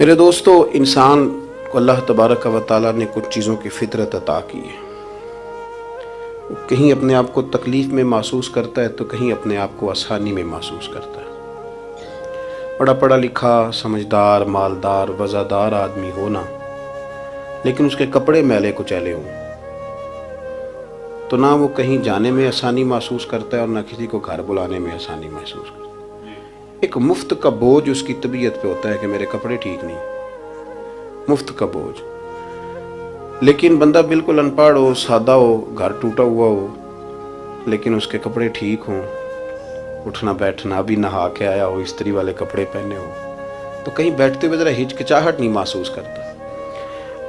میرے دوستو، انسان کو اللہ تبارک و تعالیٰ نے کچھ چیزوں کی فطرت عطا کی ہے۔ کہیں اپنے آپ کو تکلیف میں محسوس کرتا ہے تو کہیں اپنے آپ کو آسانی میں محسوس کرتا ہے۔ بڑا پڑھا لکھا، سمجھدار، مالدار، وزادار آدمی ہونا، لیکن اس کے کپڑے میلے کچیلے ہوں تو نہ وہ کہیں جانے میں آسانی محسوس کرتا ہے اور نہ کسی کو گھر بلانے میں آسانی محسوس کرتا ہے۔ ایک مفت کا بوجھ اس کی طبیعت پہ ہوتا ہے کہ میرے کپڑے ٹھیک نہیں، مفت کا بوجھ۔ لیکن بندہ بالکل ان پڑھ ہو، سادہ ہو، گھر ٹوٹا ہوا ہو، لیکن اس کے کپڑے ٹھیک ہوں، اٹھنا بیٹھنا بھی نہا کے آیا ہو، استری والے کپڑے پہنے ہو، تو کہیں بیٹھتے ہوئے ذرا ہچکچاہٹ نہیں محسوس کرتا۔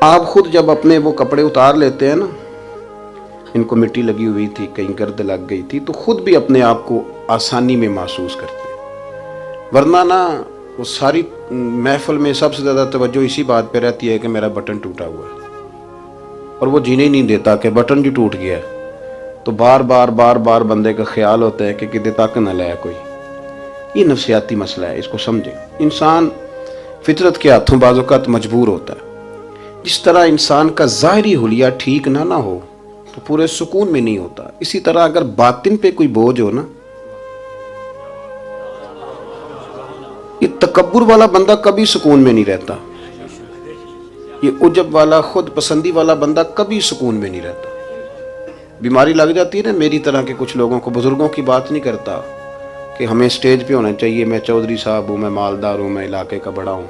آپ خود جب اپنے وہ کپڑے اتار لیتے ہیں نا، ان کو مٹی لگی ہوئی تھی، کہیں گرد لگ گئی تھی، تو خود بھی اپنے آپ کو آسانی میں محسوس کرتے ہیں۔ ورنہ نا وہ ساری محفل میں سب سے زیادہ توجہ اسی بات پہ رہتی ہے کہ میرا بٹن ٹوٹا ہوا ہے، اور وہ جینے نہیں دیتا کہ بٹن جو ٹوٹ گیا ہے، تو بار بار بندے کا خیال ہوتا ہے کہ کدے تک نہ لائے کوئی۔ یہ نفسیاتی مسئلہ ہے، اس کو سمجھیں۔ انسان فطرت کے ہاتھوں بعض اوقات مجبور ہوتا ہے۔ جس طرح انسان کا ظاہری حلیہ ٹھیک نہ ہو تو پورے سکون میں نہیں ہوتا، اسی طرح اگر باطن پہ کوئی بوجھ ہو نا، یہ تکبر والا بندہ کبھی سکون میں نہیں رہتا، یہ عجب والا، خود پسندی والا بندہ کبھی سکون میں نہیں رہتا۔ بیماری لگ جاتی ہے نا میری طرح کے کچھ لوگوں کو، بزرگوں کی بات نہیں کرتا کہ ہمیں سٹیج پہ ہونا چاہیے، میں چودھری صاحب ہوں، میں مالدار ہوں، میں علاقے کا بڑا ہوں،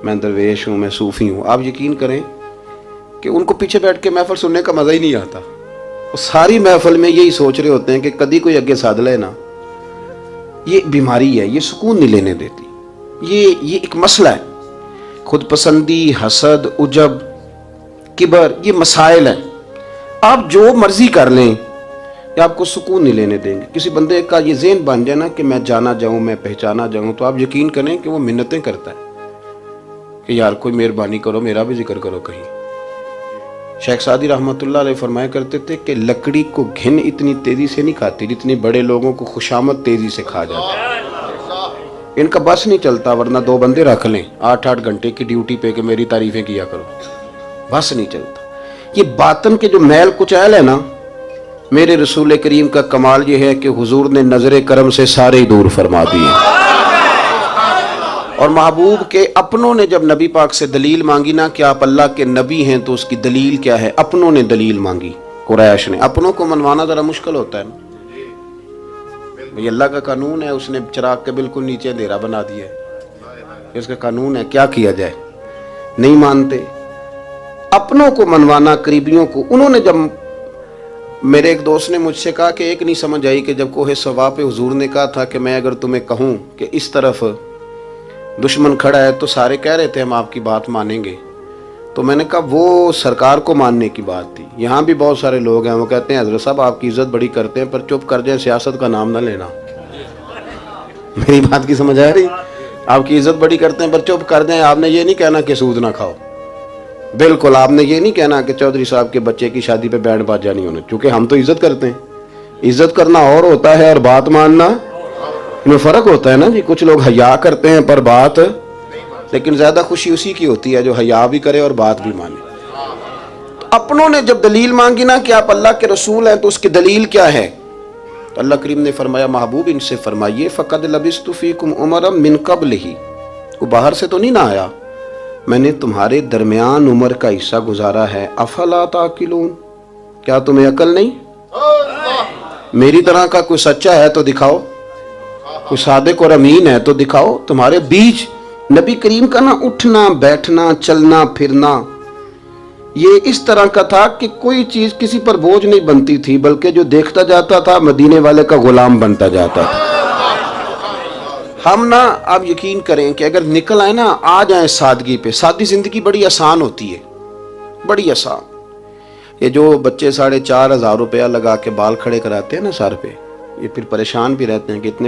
میں درویش ہوں، میں صوفی ہوں۔ آپ یقین کریں کہ ان کو پیچھے بیٹھ کے محفل سننے کا مزہ ہی نہیں آتا، وہ ساری محفل میں یہی سوچ رہے ہوتے ہیں کہ کدی کوئی اگے ساتھ لے نا۔ یہ بیماری ہے، یہ سکون نہیں لینے دیتی، یہ ایک مسئلہ ہے۔ خود پسندی، حسد، عجب، کبر، یہ مسائل ہیں۔ آپ جو مرضی کر لیں، یہ آپ کو سکون نہیں لینے دیں گے۔ کسی بندے کا یہ ذہن بن جائے نا کہ میں جانا جاؤں، میں پہچانا جاؤں، تو آپ یقین کریں کہ وہ منتیں کرتا ہے کہ یار کوئی مہربانی کرو، میرا بھی ذکر کرو کہیں۔ شیخ سعدی رحمۃ اللہ علیہ فرمایا کرتے تھے کہ لکڑی کو گھن اتنی تیزی سے نہیں کھاتی جتنی بڑے لوگوں کو خوشامد تیزی سے کھا جاتا ہے۔ ان کا بس نہیں چلتا، ورنہ 2 بندے رکھ لیں 8 گھنٹے کی ڈیوٹی پہ کہ میری تعریفیں کیا کرو، بس نہیں چلتا۔ یہ باطن کے جو میل کچیل ہے نا، میرے رسول کریم کا کمال یہ ہے کہ حضور نے نظر کرم سے سارے ہی دور فرما دیے۔ اور محبوب کے اپنوں نے جب نبی پاک سے دلیل مانگی نا کہ آپ اللہ کے نبی ہیں تو اس کی دلیل کیا ہے، اپنوں نے دلیل مانگی، قریش نے۔ اپنوں کو منوانا ذرا مشکل ہوتا ہے نا، یہ اللہ کا قانون ہے، اس نے چراغ کے بالکل نیچے اندھیرا بنا دیا ہے، اس کا قانون ہے، کیا کیا جائے، نہیں مانتے۔ اپنوں کو منوانا، قریبیوں کو۔ انہوں نے جب، میرے ایک دوست نے مجھ سے کہا کہ ایک نہیں سمجھ آئی کہ جب کوہ صفا پہ حضور نے کہا تھا کہ میں اگر تمہیں کہوں کہ اس طرف دشمن کھڑا ہے تو سارے کہہ رہے تھے ہم آپ کی بات مانیں گے، تو میں نے کہا وہ سرکار کو ماننے کی بات تھی۔ یہاں بھی بہت سارے لوگ ہیں وہ کہتے ہیں حضرت صاحب آپ کی عزت بڑی کرتے ہیں پر چپ کر جائیں، سیاست کا نام نہ لینا۔ میری بات کی سمجھ آ رہی؟ آپ کی عزت بڑی کرتے ہیں پر چپ کر جائیں۔ آپ نے یہ نہیں کہنا کہ سود نہ کھاؤ، بالکل آپ نے یہ نہیں کہنا کہ چودھری صاحب کے بچے کی شادی پہ بینڈ باجا نہیں ہونا، کیونکہ ہم تو عزت کرتے ہیں۔ عزت کرنا اور ہوتا ہے اور بات ماننا میں فرق ہوتا ہے نا جی۔ کچھ لوگ حیا کرتے ہیں پر بات، لیکن زیادہ خوشی اسی کی ہوتی ہے جو حیا بھی کرے اور بات بھی مانے۔ اپنوں نے جب دلیل مانگی نا کہ آپ اللہ کے رسول ہیں تو اس کی دلیل کیا ہے، تو اللہ کریم نے فرمایا محبوب ان سے فرمائیے فقد لبثت فیکم عمرا من قبلہ، وہ باہر سے تو نہیں نہ آیا، میں نے تمہارے درمیان عمر کا حصہ گزارا ہے، افلا تعقلون، کیا تمہیں عقل نہیں؟ میری طرح کا کوئی سچا ہے تو دکھاؤ، کوئی صادق اور امین ہے تو دکھاؤ۔ تمہارے بیچ نبی کریم کا نا اٹھنا بیٹھنا چلنا پھرنا یہ اس طرح کا تھا کہ کوئی چیز کسی پر بوجھ نہیں بنتی تھی، بلکہ جو دیکھتا جاتا تھا مدینے والے کا غلام بنتا جاتا تھا۔ ہم نا آپ یقین کریں کہ اگر نکل آئے نا، آ جائیں سادگی پہ، سادی زندگی بڑی آسان ہوتی ہے، بڑی آسان۔ یہ جو بچے 4,500 روپیہ لگا کے بال کھڑے کراتے ہیں نا سر پہ، یہ پھر پریشان بھی رہتے ہیں کہ اتنے